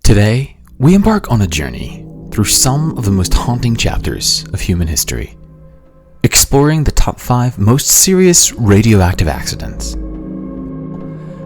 Today, we embark on a journey through some of the most haunting chapters of human history, exploring the top 5 most serious radioactive accidents.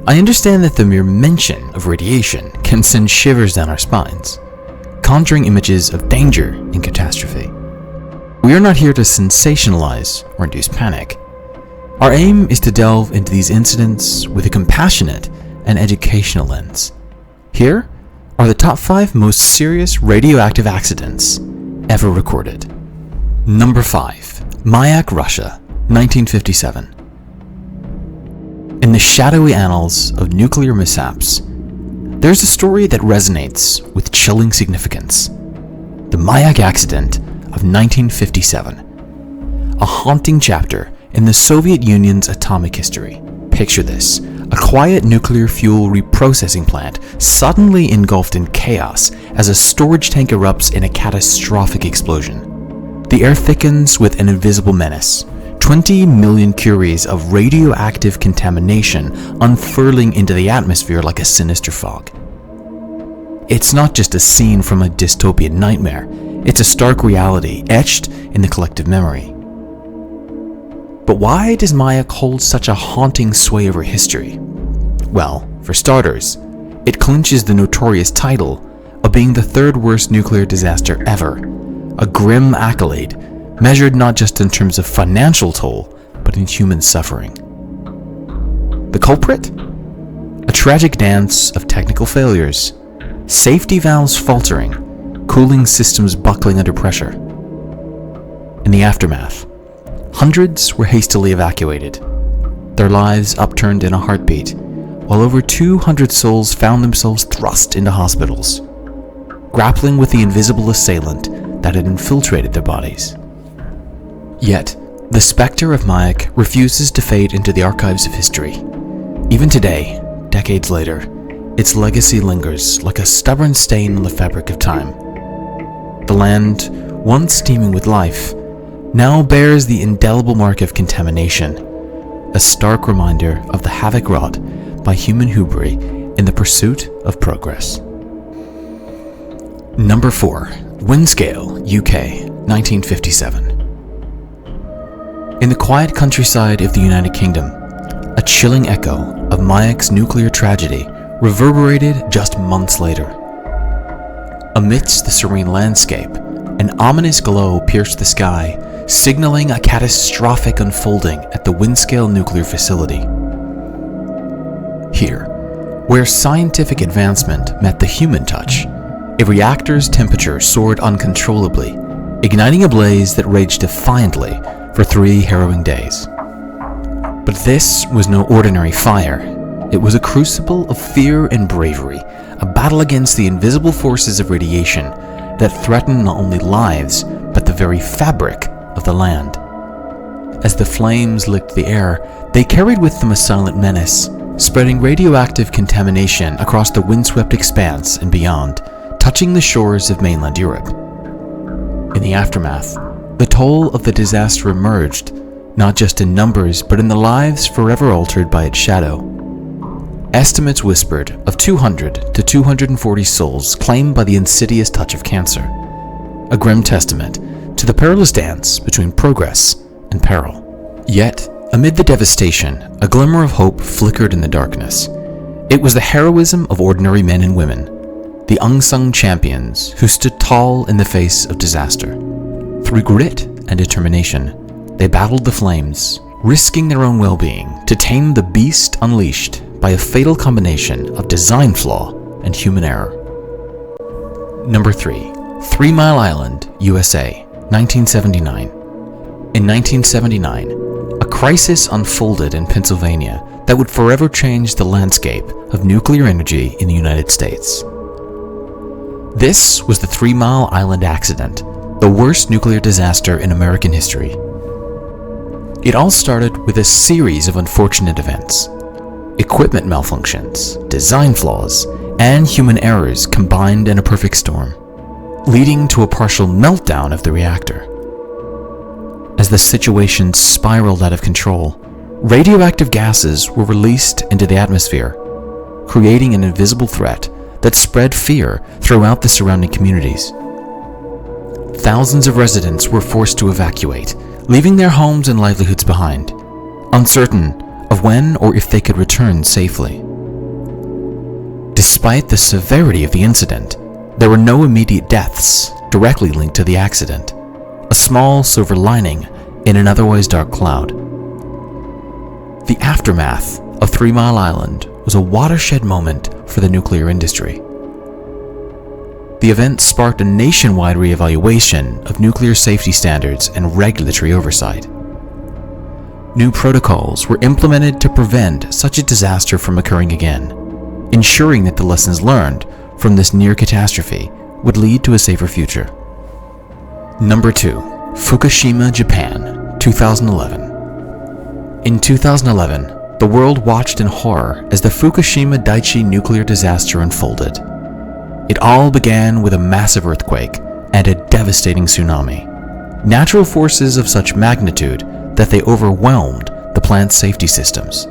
I understand that the mere mention of radiation can send shivers down our spines, conjuring images of danger and catastrophe. We are not here to sensationalize or induce panic. Our aim is to delve into these incidents with a compassionate and educational lens. Here are the top 5 most serious radioactive accidents ever recorded. Number 5. Mayak, Russia, 1957. In the shadowy annals of nuclear mishaps, there's a story that resonates with chilling significance. The Mayak accident of 1957. A haunting chapter in the Soviet Union's atomic history. Picture this. A quiet nuclear fuel reprocessing plant suddenly engulfed in chaos as a storage tank erupts in a catastrophic explosion. The air thickens with an invisible menace. 20 million curies of radioactive contamination unfurling into the atmosphere like a sinister fog. It's not just a scene from a dystopian nightmare, it's a stark reality etched in the collective memory. But why does Mayak hold such a haunting sway over history? Well, for starters, it clinches the notorious title of being the 3rd worst nuclear disaster ever, a grim accolade measured not just in terms of financial toll, but in human suffering. The culprit? A tragic dance of technical failures, safety valves faltering, cooling systems buckling under pressure. In the aftermath, hundreds were hastily evacuated, their lives upturned in a heartbeat, while over 200 souls found themselves thrust into hospitals, grappling with the invisible assailant that had infiltrated their bodies. Yet, the specter of Mayak refuses to fade into the archives of history. Even today, decades later, its legacy lingers like a stubborn stain on the fabric of time. The land, once teeming with life, now bears the indelible mark of contamination, a stark reminder of the havoc wrought by human hubris in the pursuit of progress. Number 4. Windscale, UK, 1957. In the quiet countryside of the United Kingdom, a chilling echo of Mayak's nuclear tragedy reverberated just months later. Amidst the serene landscape, an ominous glow pierced the sky, signaling a catastrophic unfolding at the Windscale nuclear facility. Here, where scientific advancement met the human touch, a reactor's temperature soared uncontrollably, igniting a blaze that raged defiantly for 3 harrowing days. But this was no ordinary fire. It was a crucible of fear and bravery, a battle against the invisible forces of radiation that threatened not only lives, but the very fabric of the land. As the flames licked the air, they carried with them a silent menace, spreading radioactive contamination across the windswept expanse and beyond, touching the shores of mainland Europe. In the aftermath, the toll of the disaster emerged, not just in numbers, but in the lives forever altered by its shadow. Estimates whispered of 200 to 240 souls claimed by the insidious touch of cancer, a grim testament to the perilous dance between progress and peril. Yet, amid the devastation, a glimmer of hope flickered in the darkness. It was the heroism of ordinary men and women, the unsung champions who stood tall in the face of disaster. Through grit and determination, they battled the flames, risking their own well-being to tame the beast unleashed by a fatal combination of design flaw and human error. Number 3. 3 Mile Island, USA, 1979. In 1979, a crisis unfolded in Pennsylvania that would forever change the landscape of nuclear energy in the United States. This was the 3 Mile Island accident, the worst nuclear disaster in American history. It all started with a series of unfortunate events. Equipment malfunctions, design flaws, and human errors combined in a perfect storm, leading to a partial meltdown of the reactor. As the situation spiraled out of control, radioactive gases were released into the atmosphere, creating an invisible threat that spread fear throughout the surrounding communities. Thousands of residents were forced to evacuate, leaving their homes and livelihoods behind, uncertain of when or if they could return safely. Despite the severity of the incident, there were no immediate deaths directly linked to the accident, a small silver lining in an otherwise dark cloud. The aftermath of 3 Mile Island was a watershed moment for the nuclear industry. The event sparked a nationwide reevaluation of nuclear safety standards and regulatory oversight. New protocols were implemented to prevent such a disaster from occurring again, ensuring that the lessons learned from this near catastrophe would lead to a safer future. Number 2. Fukushima, Japan, 2011. In 2011, the world watched in horror as the Fukushima Daiichi nuclear disaster unfolded. It all began with a massive earthquake and a devastating tsunami, natural forces of such magnitude that they overwhelmed the plant's safety systems.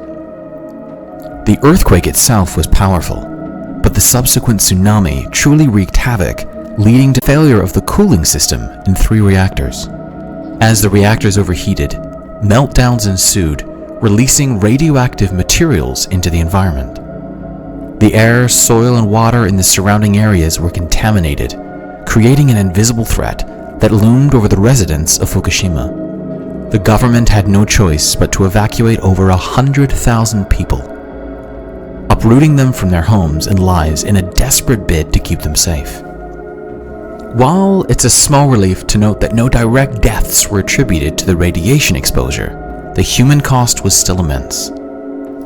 The earthquake itself was powerful, but the subsequent tsunami truly wreaked havoc, leading to failure of the cooling system in 3 reactors. As the reactors overheated, meltdowns ensued, releasing radioactive materials into the environment. The air, soil, and water in the surrounding areas were contaminated, creating an invisible threat that loomed over the residents of Fukushima. The government had no choice but to evacuate over 100,000 people, uprooting them from their homes and lives in a desperate bid to keep them safe. While it's a small relief to note that no direct deaths were attributed to the radiation exposure, the human cost was still immense.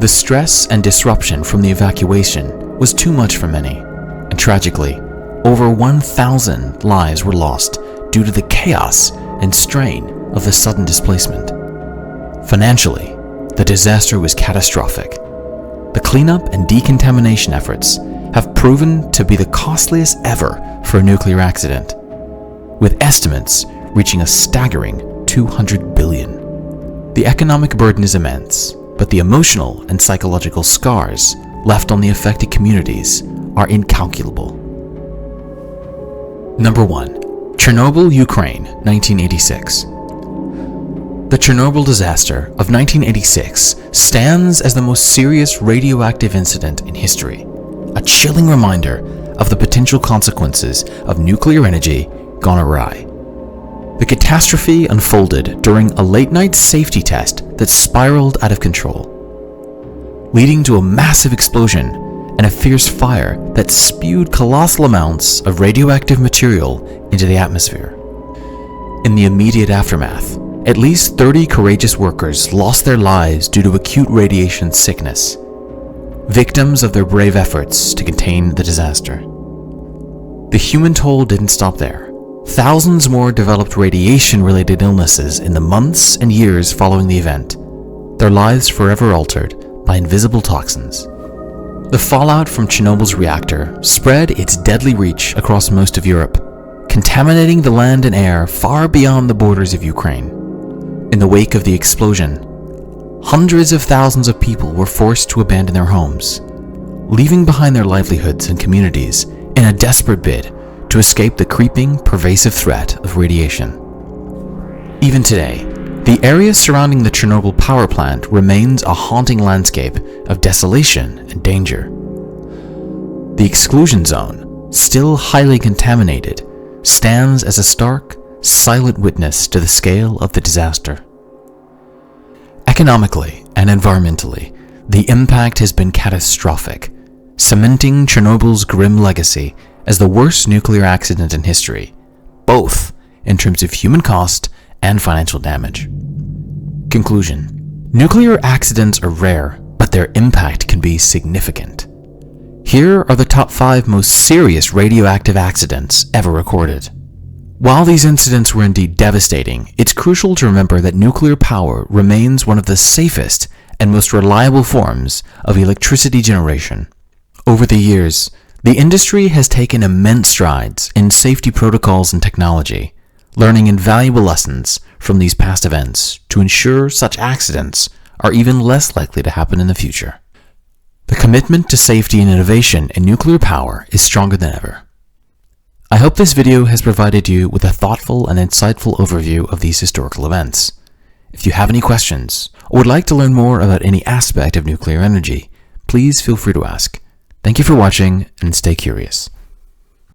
The stress and disruption from the evacuation was too much for many, and tragically, over 1,000 lives were lost due to the chaos and strain of the sudden displacement. Financially, the disaster was catastrophic. The cleanup and decontamination efforts have proven to be the costliest ever for a nuclear accident, with estimates reaching a staggering $200 billion. The economic burden is immense, but the emotional and psychological scars left on the affected communities are incalculable. Number 1. Chernobyl, Ukraine, 1986. The Chernobyl disaster of 1986 stands as the most serious radioactive incident in history, a chilling reminder of the potential consequences of nuclear energy gone awry. The catastrophe unfolded during a late-night safety test that spiraled out of control, leading to a massive explosion and a fierce fire that spewed colossal amounts of radioactive material into the atmosphere. In the immediate aftermath, at least 30 courageous workers lost their lives due to acute radiation sickness, victims of their brave efforts to contain the disaster. The human toll didn't stop there. Thousands more developed radiation-related illnesses in the months and years following the event, their lives forever altered by invisible toxins. The fallout from Chernobyl's reactor spread its deadly reach across most of Europe, contaminating the land and air far beyond the borders of Ukraine. In the wake of the explosion, hundreds of thousands of people were forced to abandon their homes, leaving behind their livelihoods and communities in a desperate bid to escape the creeping, pervasive threat of radiation. Even today, the area surrounding the Chernobyl power plant remains a haunting landscape of desolation and danger. The exclusion zone, still highly contaminated, stands as a stark, silent witness to the scale of the disaster. Economically and environmentally, the impact has been catastrophic, cementing Chernobyl's grim legacy as the worst nuclear accident in history, both in terms of human cost and financial damage. Conclusion: nuclear accidents are rare, but their impact can be significant. Here are the top 5 most serious radioactive accidents ever recorded. While these incidents were indeed devastating, it's crucial to remember that nuclear power remains one of the safest and most reliable forms of electricity generation. Over the years, the industry has taken immense strides in safety protocols and technology, learning invaluable lessons from these past events to ensure such accidents are even less likely to happen in the future. The commitment to safety and innovation in nuclear power is stronger than ever. I hope this video has provided you with a thoughtful and insightful overview of these historical events. If you have any questions or would like to learn more about any aspect of nuclear energy, please feel free to ask. Thank you for watching and stay curious.